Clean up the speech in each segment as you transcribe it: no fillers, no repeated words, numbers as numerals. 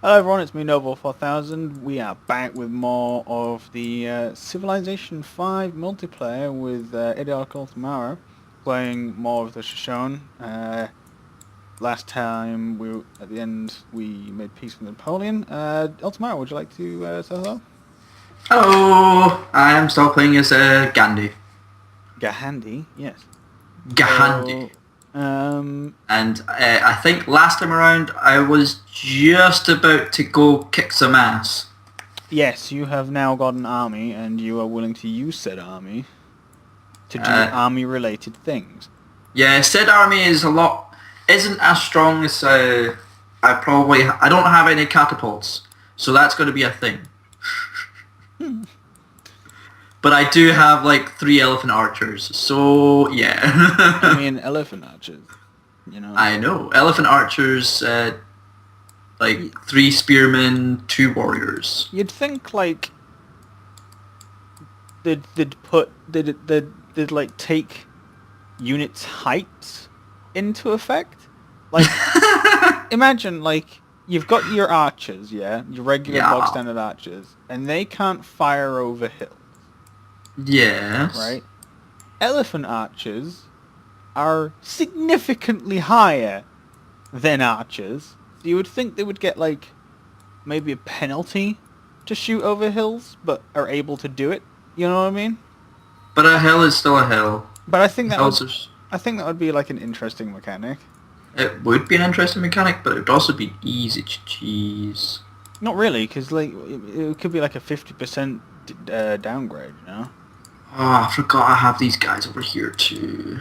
Hello everyone, it's me Nova 4000. We are back with more of the Civilization 5 multiplayer with IdioticUlt1mara, playing more of the Shoshone. Last time, at the end, we made peace with Napoleon. Ultimara, would you like to say hello? Hello, I am still playing as Gandhi. Gahandi, yes. Gandhi. So, um, And I think last time around I was just about to go kick some ass. yes, you have now got an army, and you are willing to use said army to do Uh, army-related things. yeah, said army isn't as strong as I don't have any catapults, so that's going to be a thing. But I do have like 3 elephant archers, so yeah. I mean, elephant archers, you know. I know. Elephant archers, like 3 spearmen, 2 warriors. You'd think like they'd like take units' heights into effect. Like imagine like you've got your archers, yeah, your regular bog Yeah. standard archers, and they can't fire over hills, Yes. right? Elephant archers are significantly higher than archers. So you would think they would get like maybe a penalty to shoot over hills, but are able to do it. You know what I mean? But a hill is still a hill. But Hills I think that would be like an interesting mechanic. it would be an interesting mechanic, but it would also be easy to cheese. Not really, because like it could be like a 50% downgrade. You know? Oh, I forgot I have these guys over here too.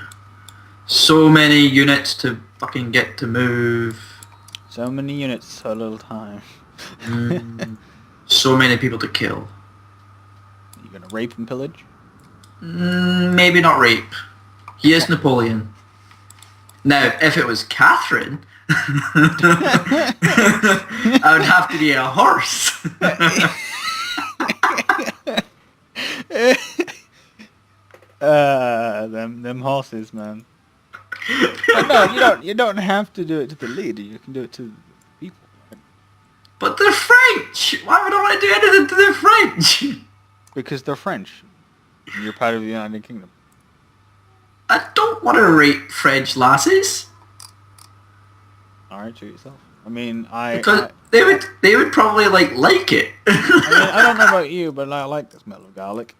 So many units to fucking get to move. So many units, so little time. So many people to kill. You gonna rape and pillage? Maybe not rape. He is Napoleon. Now, if it was Catherine, I would have to be a horse. Them horses, man. But no, you don't have to do it to the leader. You can do it to the people. But they're French! Why would I want to do anything to the French? Because they're French. You're part of the United Kingdom. I don't want to rape French lasses. Alright, shoot yourself. I mean, Because they would probably like it. I mean, I don't know about you, but I like the smell of garlic.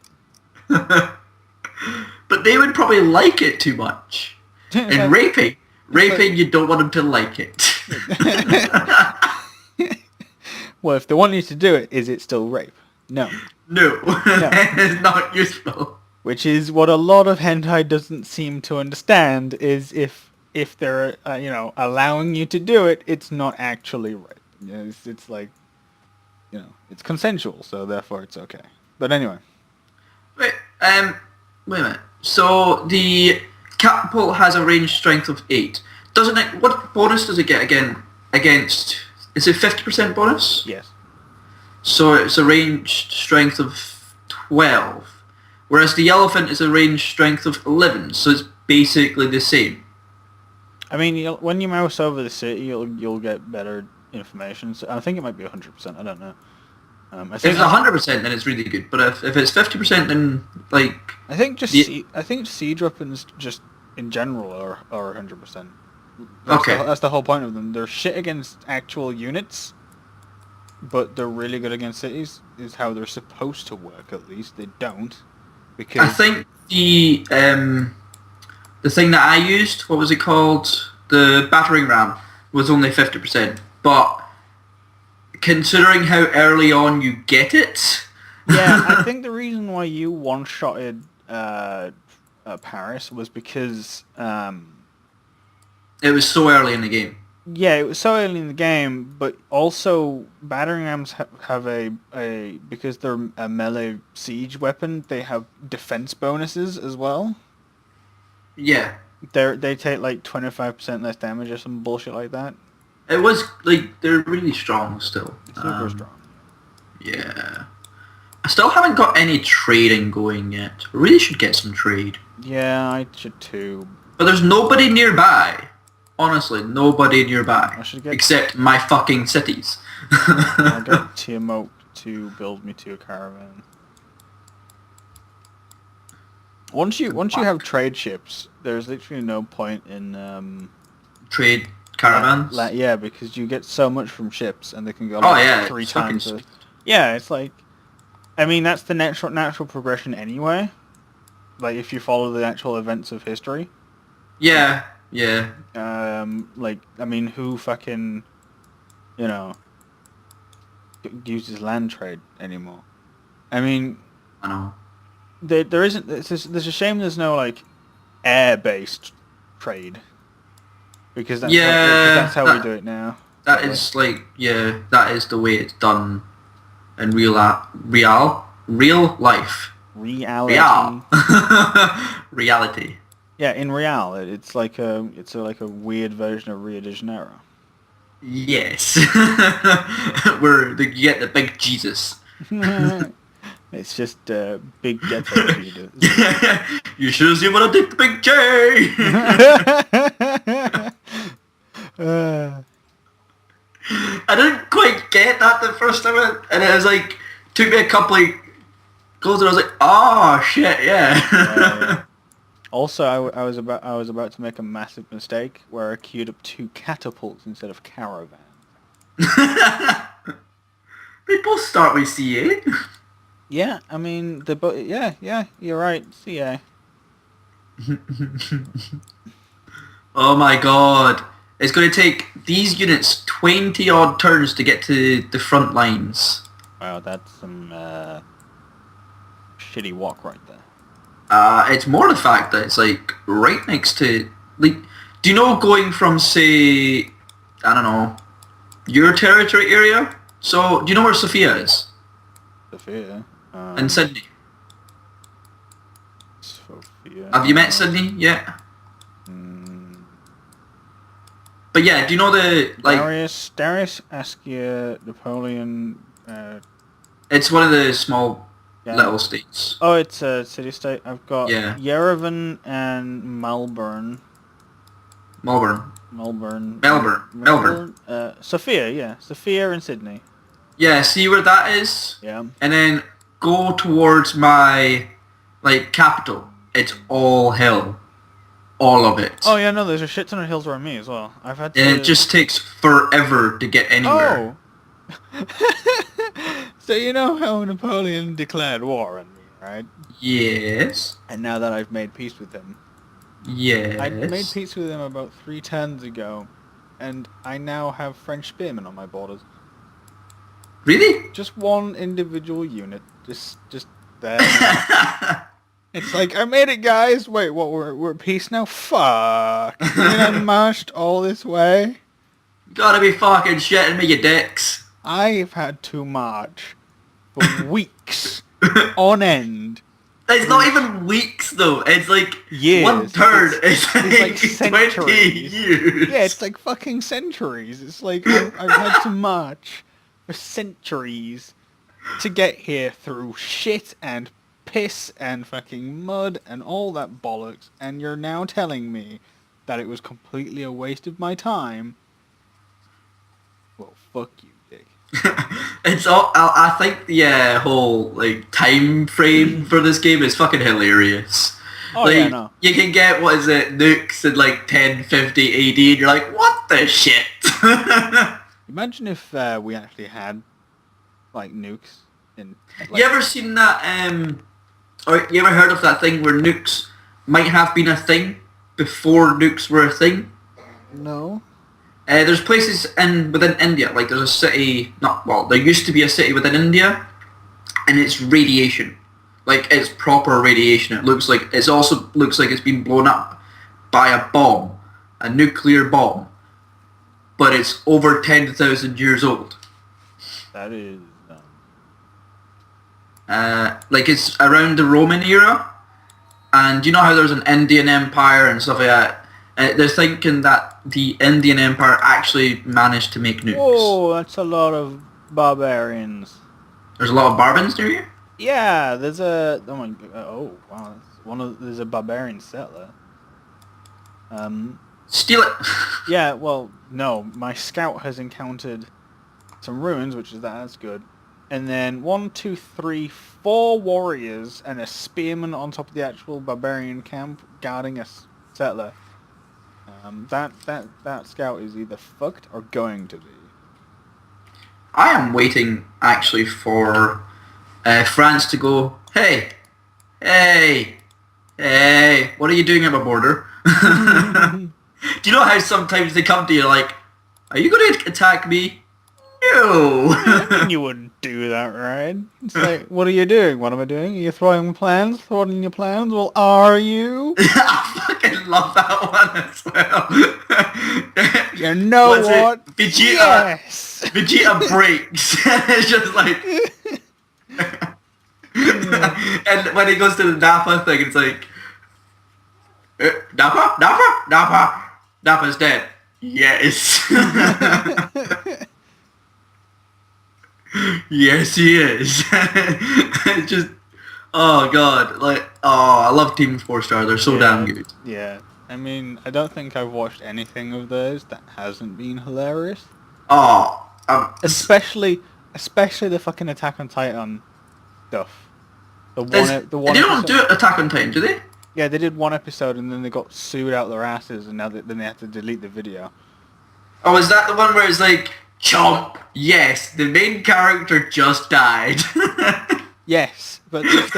But they would probably like it too much. And raping, you don't want them to like it. Well, if they want you to do it, is it still rape? No. No, it's not useful. Which is what a lot of hentai doesn't seem to understand, is if they're, allowing you to do it, it's not actually rape. You know, it's like, it's consensual, so therefore it's okay. But anyway. Wait, wait a minute. So the catapult has a range strength of 8. Doesn't it? What bonus does it get again against? Is it 50% bonus? Yes. So it's a range strength of 12, whereas the elephant is a range strength of 11. So it's basically the same. I mean, when you mouse over the city, you'll get better information. So I think it might be 100%. I don't know. If it's 100%, then it's really good. But if it's 50%, then like I think siege weapons just in general are 100%. Okay. That's the whole point of them. They're shit against actual units, but they're really good against cities. Is how they're supposed to work. At least they don't, because I think the thing that I used, what was it called? The battering ram was only 50%. But considering how early on you get it, yeah, I think the reason why you one-shotted Paris was because it was so early in the game. yeah, it was so early in the game, but also battering rams have a because they're a melee siege weapon, they have defense bonuses as well. Yeah. They take like 25% less damage or some bullshit like that. It was like they're really strong still. Super strong. Yeah. I still haven't got any trading going yet. Really should get some trade. Yeah, I should too. But there's nobody nearby. Honestly, nobody nearby. I should get... Except my fucking cities. I'll get Tiamat to build me 2 caravan. Once you have trade ships, there's literally no point in Trade caravans? yeah, because you get so much from ships, and they can go Oh like yeah, 3 it's fucking times. sweet. Yeah, it's like, I mean, that's the natural progression anyway. Like if you follow the actual events of history. Yeah, yeah. Like I mean, who fucking, you know, uses land trade anymore? I mean, I know. there isn't. There's a shame there's no like air-based trade, because that's how we do it now. That is like, yeah, that is the way it's done in real life. Reality. Real. Reality. Yeah, in Real, it's like a weird version of Rio de Janeiro. Yes. Where you get the big Jesus. It's just big ghetto Jesus. You should have seen when I did the big J. I didn't quite get that the first time, and it was like took me a couple of goes, and I was like, oh shit, yeah. Also, I was about to make a massive mistake where I queued up 2 catapults instead of caravans. They both start with CA. Yeah, I mean yeah, you're right, CA. Oh my god. It's going to take these units 20 odd turns to get to the front lines. Wow, that's some shitty walk right there. It's more the fact that it's like right next to, like, do you know going from, say, I don't know, your territory area? So, do you know where Sofia is? Sofia? In Sydney. Sofia. Have you met Sydney yet? But yeah, do you know the, like... Darius, Askia, Napoleon... it's one of the small yeah. little states. Oh, it's a city-state. I've got Yeah. Yerevan and Melbourne. Melbourne. Sofia, yeah. Sofia and Sydney. Yeah, see where that is? Yeah. And then go towards my, like, capital. It's all hill. All of it. Oh yeah, no, there's a shit ton of hills around me as well. I've had to... And it just takes forever to get anywhere. Oh! So you know how Napoleon declared war on me, right? Yes. And now that I've made peace with him. Yes. I made peace with him about 3 turns ago, and I now have French spearmen on my borders. Really? Just one individual unit. Just there. It's like, I made it, guys! Wait, what, we're at peace now? Fuck! You mean I marched all this way? Gotta be fucking shitting me, you dicks. I've had to march for weeks on end. It's not even weeks, though. It's like years. 1 turn. It's like 20 years. Yeah, it's like fucking centuries. It's like I've had to march for centuries to get here through shit and piss and fucking mud and all that bollocks, and you're now telling me that it was completely a waste of my time? Well, fuck you, dick. It's all. I think the whole like time frame for this game is fucking hilarious. Oh like, yeah, no. You can get, what is it, nukes in like 1050 AD, and you're like, what the shit? Imagine if we actually had like nukes in. Like, you ever seen that? Or you ever heard of that thing where nukes might have been a thing before nukes were a thing? No. There's places within India, like there's a city, there used to be a city within India, and it's radiation. Like, it's proper radiation. It looks like it's been blown up by a bomb, a nuclear bomb, but it's over 10,000 years old. That is... like, it's around the Roman era, and you know how there's an Indian Empire and stuff like that? They're thinking that the Indian Empire actually managed to make nukes. Oh, that's a lot of barbarians. There's a lot of barbarians near you? Yeah, there's a... Oh my... Oh, wow. There's a barbarian settler. Steal it. Yeah, well, no. My scout has encountered some ruins, which is that's good. And then 1, 2, 3, 4 warriors and a spearman on top of the actual barbarian camp guarding a settler. That scout is either fucked or going to be. I am waiting actually for France to go. Hey, hey, hey! What are you doing at my border? Do you know how sometimes they come to you like, "Are you going to attack me?" No. I mean, you wouldn't do that, right? It's like, what are you doing? What am I doing? Are you throwing plans? Throwing your plans? Well, are you? I fucking love that one as well. You know What's what? it? Vegeta. Yes! Vegeta breaks. It's just like. And when he goes to the Nappa thing, it's like, Nappa, Nappa, Nappa, Nappa's dead. Yes. Yes, he is. It's just, oh god, like, oh, I love Team 4 Star. They're so damn good. Yeah. I mean, I don't think I've watched anything of theirs that hasn't been hilarious. Oh, Especially the fucking Attack on Titan stuff. The one they don't episode. do Attack on Titan, do they? Yeah, they did one episode and then they got sued out their asses, and then they had to delete the video. Oh, is that the one where it's like, chomp? Yes, the main character just died. Yes, but That's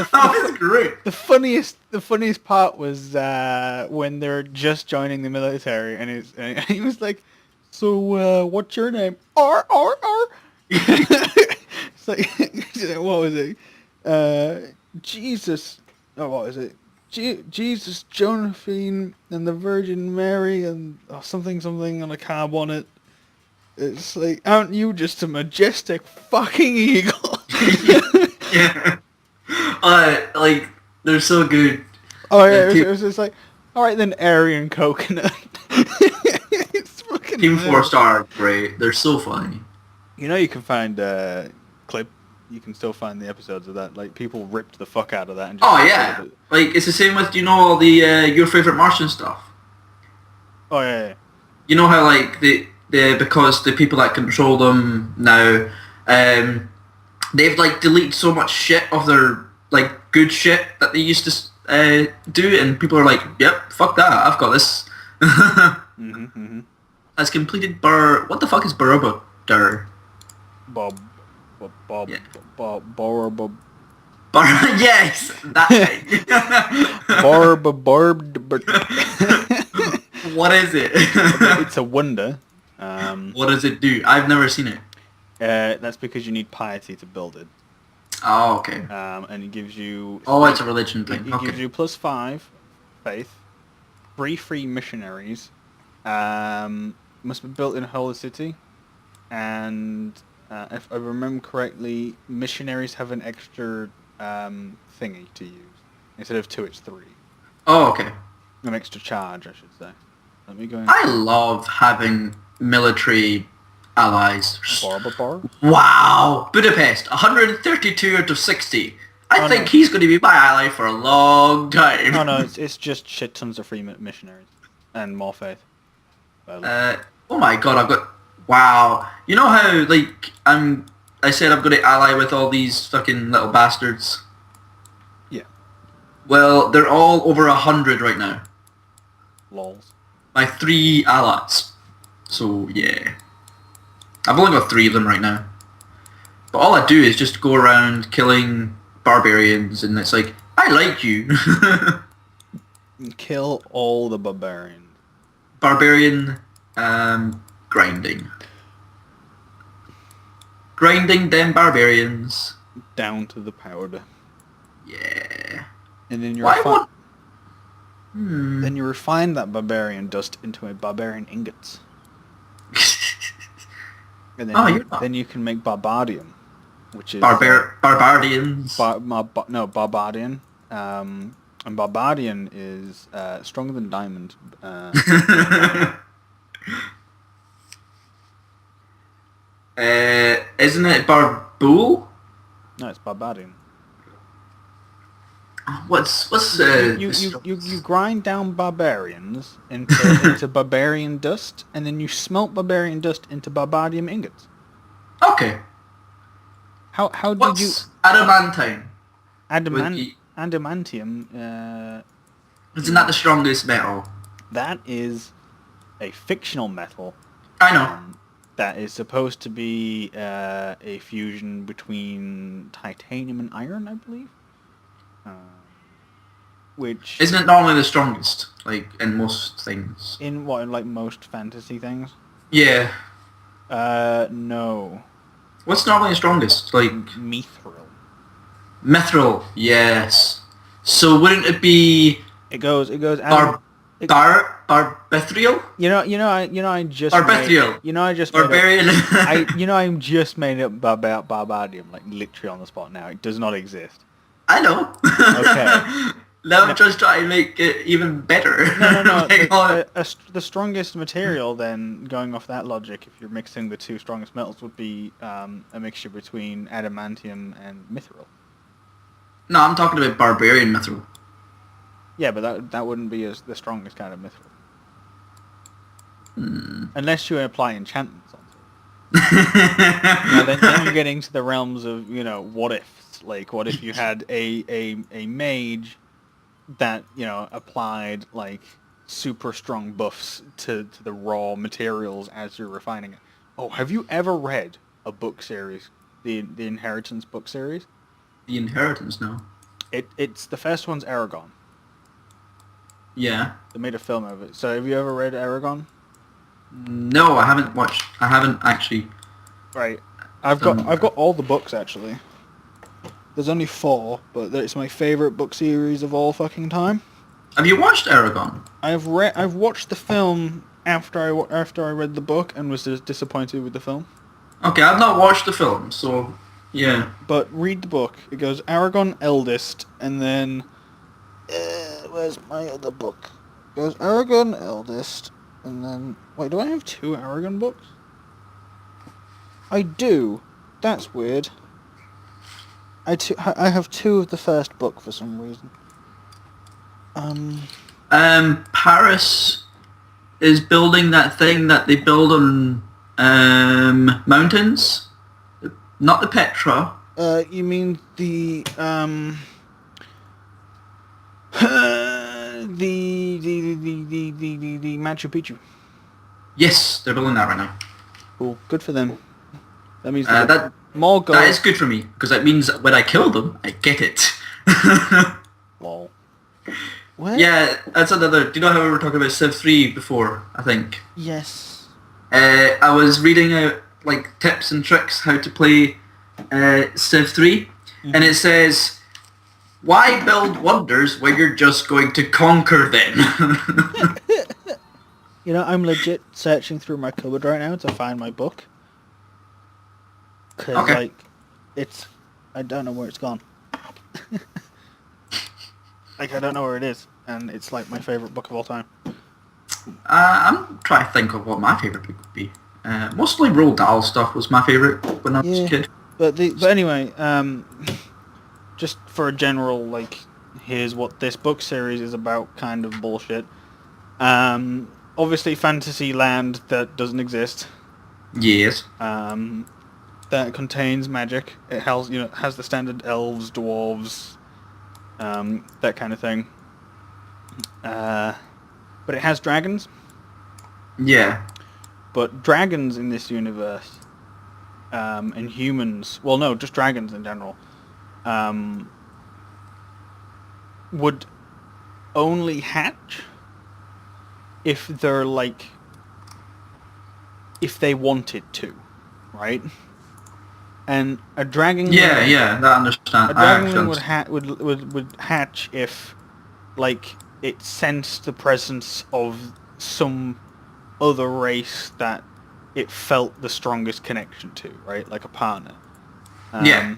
great. the funniest part was when they're just joining the military, and he was like, "So, what's your name?" R R R. It's like, what was it? Jesus. Oh, what was it? Jesus, Josephine, and the Virgin Mary, and something on a car bonnet. It's like, aren't you just a majestic fucking eagle? Yeah. Like, they're so good. Oh yeah, it was just like, alright then, Aryan Coconut. It's fucking Team 4 hilarious. Star are great. They're so funny. You know, you can find you can still find the episodes of that. Like, people ripped the fuck out of that. And just Oh yeah. Like, it's the same with, you know, all the Your Favorite Martian stuff. Oh yeah. You know how, like, because the people that control them now, they've, like, deleted so much shit of their, like, good shit that they used to do, and people are like, yep, fuck that, I've got this. Has completed what the fuck is Bob? Yeah. Bob. Yes, that thing. What is it? It's a wonder. What does it do? I've never seen it. That's because you need piety to build it. Oh, okay. And it gives you... Oh, it's a religion thing. It gives you +5 faith, 3 free missionaries, must be built in a holy city, and if I remember correctly, missionaries have an extra thingy to use. Instead of 2, it's 3. Oh, okay. An extra charge, I should say. Let me go in. I love having military allies. Bar. Wow! Budapest, 132 out of 60. I think no. he's going to be my ally for a long time. Oh no, it's just shit tons of free missionaries. And more faith. Oh my god, I've got... Wow. You know how, like, I said I'm going to ally with all these fucking little bastards? Yeah. Well, they're all over 100 right now. Lols. My 3 allies. So, yeah. I've only got 3 of them right now. But all I do is just go around killing barbarians, and it's like, I like you. Kill all the barbarians. Barbarian, grinding. Grinding them barbarians. Down to the powder. Yeah. And then Then you refine that barbarian dust into a barbarian ingots. And then, then you can make Barbadium, which is... Barbarians. No, Barbadian. And Barbadian is stronger than Diamond. Isn't it Barbool? No, it's Barbadian. What's You grind down barbarians into barbarian dust, and then you smelt barbarian dust into barbarium ingots. okay? How did you What's adamantine? adamantium? Isn't that the strongest metal? That is a fictional metal. I know. That is supposed to be a fusion between titanium and iron, I believe. Which Isn't it normally the strongest, like in most things? in like most fantasy things? Yeah. No. What's normally the strongest? Like Mithril. mithril. Yes. So wouldn't it be It goes. barbithril? I just Barbithril. Barbarian. I just made it about Barbardium, like literally on the spot now. It does not exist. I know. Okay. Now I'm just trying to make it even better. No. Like, The strongest material, then, going off that logic, if you're mixing the two strongest metals, would be a mixture between adamantium and mithril. no, I'm talking about barbarian mithril. Yeah, but that wouldn't be the strongest kind of mithril. Unless you apply enchantments onto it. Then you're getting to the realms of, what ifs. Like, what if you had a mage that, applied, like, super strong buffs to the raw materials as you're refining it. Oh, have you ever read a book series, the Inheritance book series? The Inheritance, no. It's the first one's Aragon. Yeah. They made a film of it. So have you ever read Aragon? No, I haven't watched. I haven't actually. Right. I've got all the books actually. There's only 4, but it's my favorite book series of all fucking time. Have you watched Aragon? I've watched the film after I read the book and was disappointed with the film. Okay, I've not watched the film, so yeah. But read the book. It goes Aragon Eldest, and then where's my other book? It goes Aragon Eldest, and then wait, do I have 2 Aragon books? I do. That's weird. I have 2 of the first book for some reason. Paris is building that thing that they build on mountains, not the Petra. You mean the the Machu Picchu? Yes, they're building that right now. Cool, good for them. That means that more gold. That is good for me because that means that when I kill them, I get it. Lol. What? Yeah, that's another. Do you know how we were talking about Civ 3 before? I think. Yes. I was reading out like tips and tricks how to play Civ 3, and it says, "Why build wonders when you're just going to conquer them?" I'm legit searching through my cupboard right now to find my book. Cause Okay. I don't know where it's gone. I don't know where it is, and it's like my favorite book of all time. I'm trying to think of what my favorite book would be. Mostly Roald Dahl stuff was my favorite when I was a kid. But anyway, just for a general here's what this book series is about kind of bullshit. Obviously, fantasy land that doesn't exist. Yes. That contains magic. It has the standard elves, dwarves, that kind of thing. But it has dragons. Yeah. But dragons in this universe, and humans, well no, just dragons in general, would only hatch if they're if they wanted to, right? And a dragon. Yeah, that understand. A dragon would hatch if, it sensed the presence of some other race that it felt the strongest connection to, right? Like a partner. Yeah.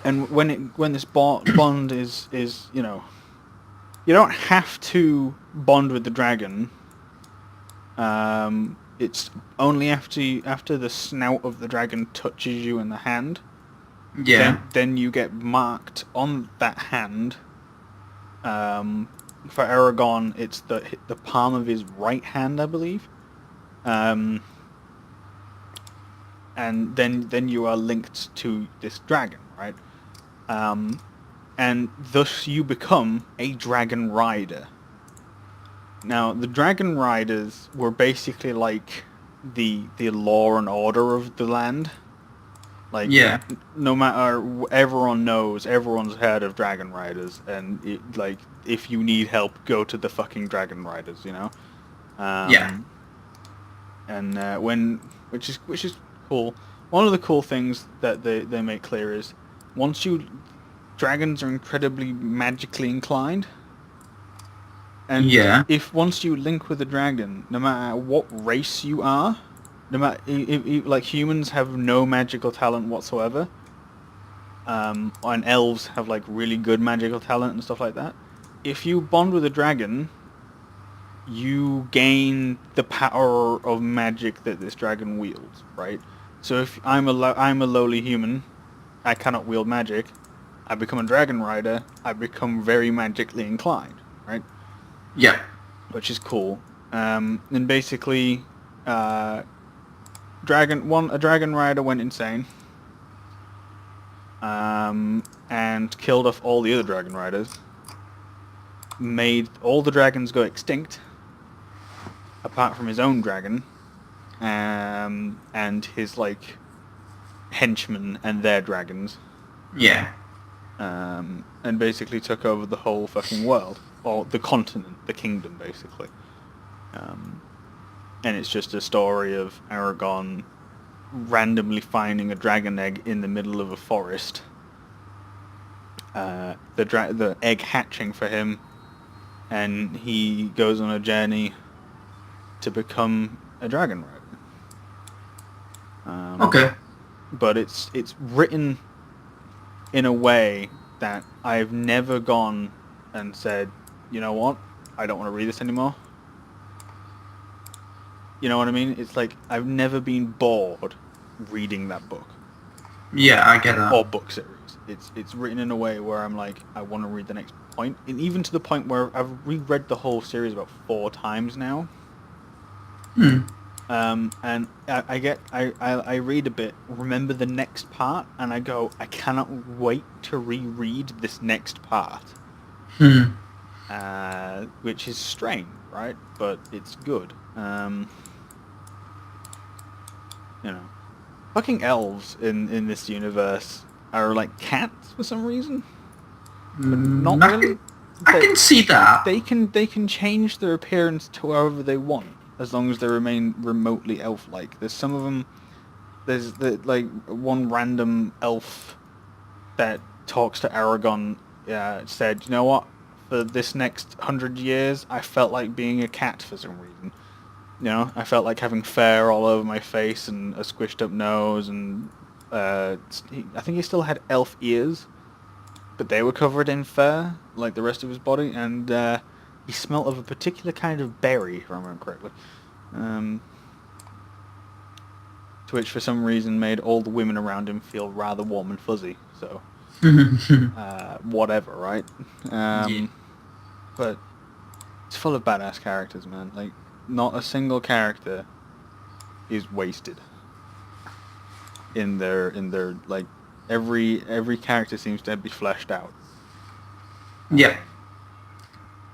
And when this bond is you don't have to bond with the dragon. It's only after the snout of the dragon touches you in the hand. Yeah. Then you get marked on that hand For Aragon, it's the palm of his right hand, I believe. And then you are linked to this dragon, right? And thus you become a dragon rider. Now, the dragon riders were basically like the law and order of the land. Like, Yeah. no matter, everyone knows, everyone's heard of dragon riders, and like, if you need help, go to the fucking dragon riders, you know. Yeah. And which is cool. One of the cool things that they make clear is dragons are incredibly magically inclined, and Yeah. if once you link with a dragon, no matter what race you are, no matter if like humans have no magical talent whatsoever, and elves have like really good magical talent and stuff like that. If you bond with a dragon, you gain the power of magic that this dragon wields, right? So if I'm a lowly human, I cannot wield magic. I become a dragon rider. I become very magically inclined, right? Yeah. Which is cool. And basically, a dragon rider went insane, and killed off all the other dragon riders. Made all the dragons go extinct, apart from his own dragon, and his like henchmen and their dragons. Yeah. And basically took over the whole fucking world, or the continent, the kingdom, basically. And it's just a story of Aragon randomly finding a dragon egg in the middle of a forest. The egg hatching for him, and he goes on a journey to become a dragon rider. Okay. But it's written in a way that I've never gone and said, you know what, I don't want to read this anymore. You know what I mean? It's like I've never been bored reading that book Yeah, I get that. or book series. It's written in a way where I'm like, I want to read the next point, and even to the point where I've reread the whole series about 4 times now. And I read a bit, remember the next part, and I go, I cannot wait to reread this next part. Which is strange, right? But it's good. Fucking elves in this universe are like cats for some reason. But not really. I can see that. They can change their appearance to however they want, as long as they remain remotely elf-like. There's some of them. There's like one random elf that talks to Aragon. Said, you know what? For this next 100 years, I felt like being a cat for some reason. You know, I felt like having fur all over my face and a squished up nose, and I think he still had elf ears, but they were covered in fur, like the rest of his body, and he smelt of a particular kind of berry, if I remember correctly. To which, for some reason, made all the women around him feel rather warm and fuzzy. So, whatever, right? Yeah. But it's full of badass characters, man. Like, not a single character is wasted in their like every character seems to be fleshed out. Yeah.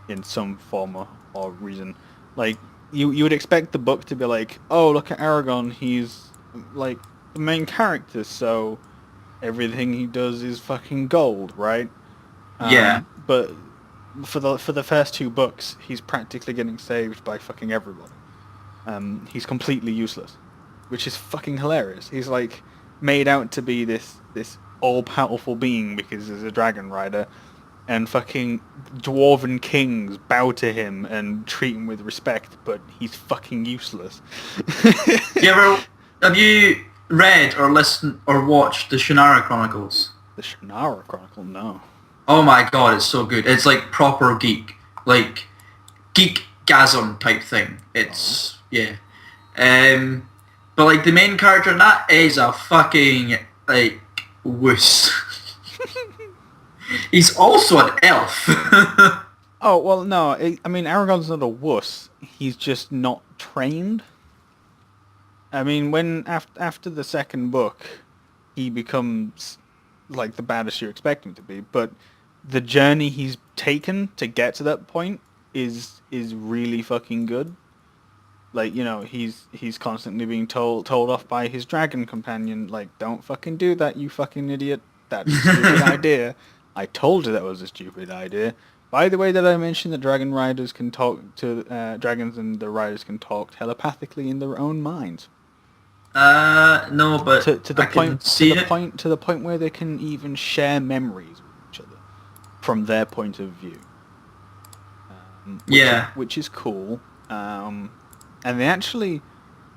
In some form or reason. Like you would expect the book to be like, oh, look at Aragon, he's like the main character, so everything he does is fucking gold, right? Yeah. But for the first 2 books, he's practically getting saved by fucking everybody. He's completely useless, which is fucking hilarious. He's like made out to be this all-powerful being because he's a dragon rider, and fucking dwarven kings bow to him and treat him with respect, but he's fucking useless. Have you read or listened or watched the Shannara Chronicles? The Shannara Chronicle? No. Oh my god, it's so good. It's like proper geek. Like, geek-gasm type thing. It's, yeah. But like, the main character in that is a fucking, like, wuss. He's also an elf. Oh, well, no. I mean, Aragon's not a wuss. He's just not trained. I mean, when after the second book, he becomes like the baddest you expect him to be. But the journey he's taken to get to that point is really fucking good. Like, you know, he's constantly being told off by his dragon companion, like, don't fucking do that, you fucking idiot. That's a stupid idea. I told you that was a stupid idea. By the way, did I mention that dragon riders can talk to dragons, and the riders can talk telepathically in their own minds? No, but To the I can point see it. to the point where they can even share memories with each other from their point of view. Yeah. Which is cool. And they actually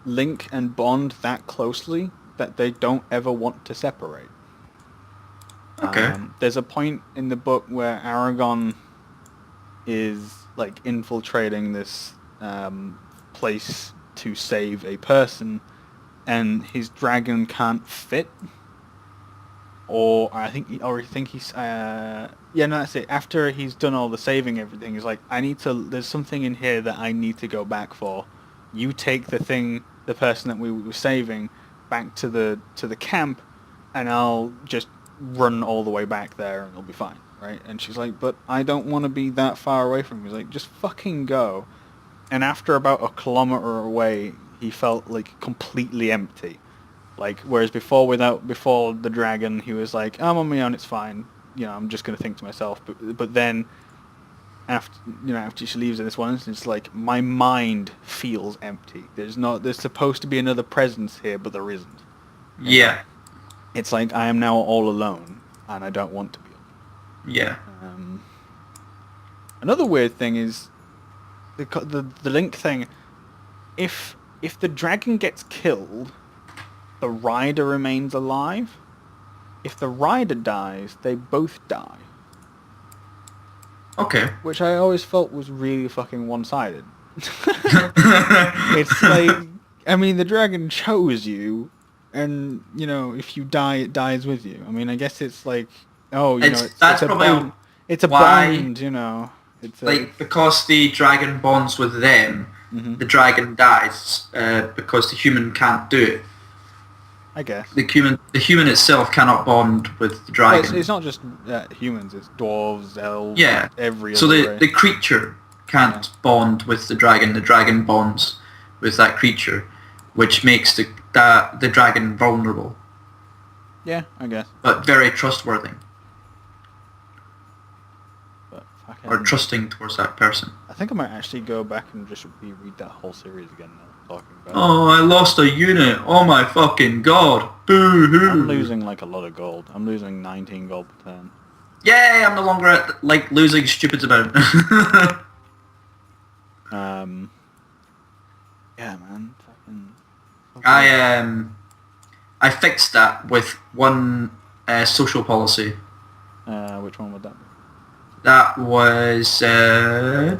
link and bond that closely that they don't ever want to separate. Okay. There's a point in the book where Aragon is like infiltrating this place to save a person, and his dragon can't fit. Or I think he's yeah, no, that's it. After he's done all the saving, everything, he's like, there's something in here that I need to go back for. You take the person that we were saving, back to the camp, and I'll just run all the way back there, and it'll be fine, right? And she's like, but I don't want to be that far away from him. He's like, just fucking go. And after about a kilometer away, he felt like completely empty. Like, whereas before the dragon, he was like, I'm on my own, it's fine. You know, I'm just gonna think to myself. But then after she leaves in this one instance, like, my mind feels empty. There's supposed to be another presence here, but there isn't. Yeah. It's like I am now all alone, and I don't want to be alone. Yeah. Another weird thing is the link thing. If the dragon gets killed, the rider remains alive. If the rider dies, they both die. Okay. Which I always felt was really fucking one-sided. It's like, I mean, the dragon chose you, and, you know, if you die, it dies with you. I mean, I guess it's like, That's a probably bond. It's a why, bond, you know. It's like, because the dragon bonds with them, the dragon dies because the human can't do it. I guess. The human itself cannot bond with the Well, dragon. it's not just humans. It's dwarves, elves, Yeah. every So other the race. creature can't bond with the dragon. The dragon bonds with that creature, which makes the dragon vulnerable, Yeah, I guess. but very trustworthy But or trusting towards that person. I think I might actually go back and just reread that whole series again now, talking about Oh, I lost a unit. Oh my fucking god. Boo-hoo. I'm losing like a lot of gold. I'm losing 19 gold per turn. Yay, I'm no longer at, like, losing stupid amount. Yeah, man. Fucking. I fixed that with one social policy. Which one would that be? That was the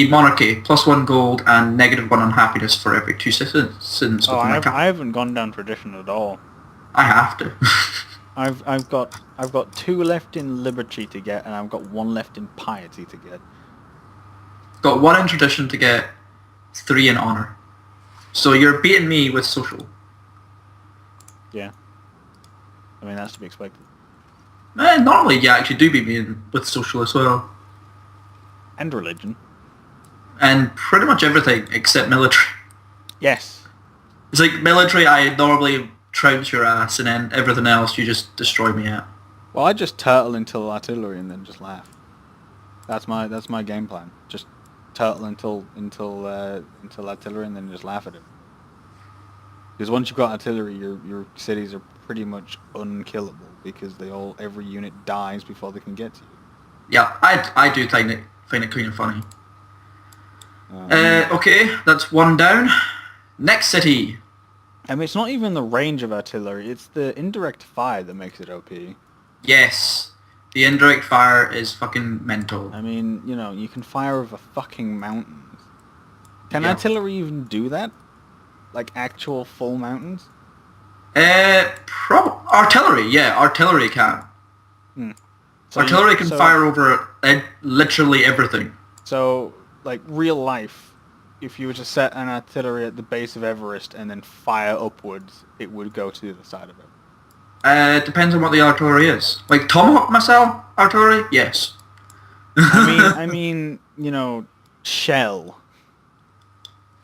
monarchy, +1 gold and -1 unhappiness for every 2 citizens Oh, within my camp. I haven't gone down tradition at all. I have to. I've got 2 left in liberty to get, and I've got 1 left in piety to get. Got 1 in tradition to get, 3 in honor. So you're beating me with social. Yeah. I mean, that's to be expected. Normally you actually do beat me with social as well. And religion. And pretty much everything except military. Yes. It's like military, I normally trounce your ass, and then everything else you just destroy me at. Well, I just turtle until artillery and then just laugh. That's my game plan. Just turtle until artillery and then just laugh at it. Because once you've got artillery, your cities are pretty much unkillable because every unit dies before they can get to you. Yeah, I do find it kind of funny. Okay, that's 1 down. Next city. I mean, it's not even the range of artillery; it's the indirect fire that makes it OP. Yes, the indirect fire is fucking mental. I mean, you know, you can fire over fucking mountains. Can Yeah. artillery even do that? Like actual full mountains? Artillery, yeah, artillery can. So Artillery can fire over literally everything. So, like, real life, if you were to set an artillery at the base of Everest and then fire upwards, it would go to the other side of it. It depends on what the artillery is. Like Tomahawk missile artillery, yes. I mean, you know, shell.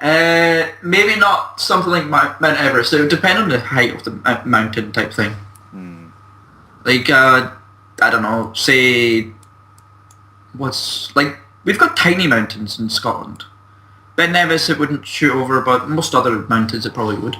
Maybe not something like Mount Everest. It would depend on the height of the mountain type thing. Like, I don't know, say, we've got tiny mountains in Scotland. Ben Nevis it wouldn't shoot over, but most other mountains it probably would.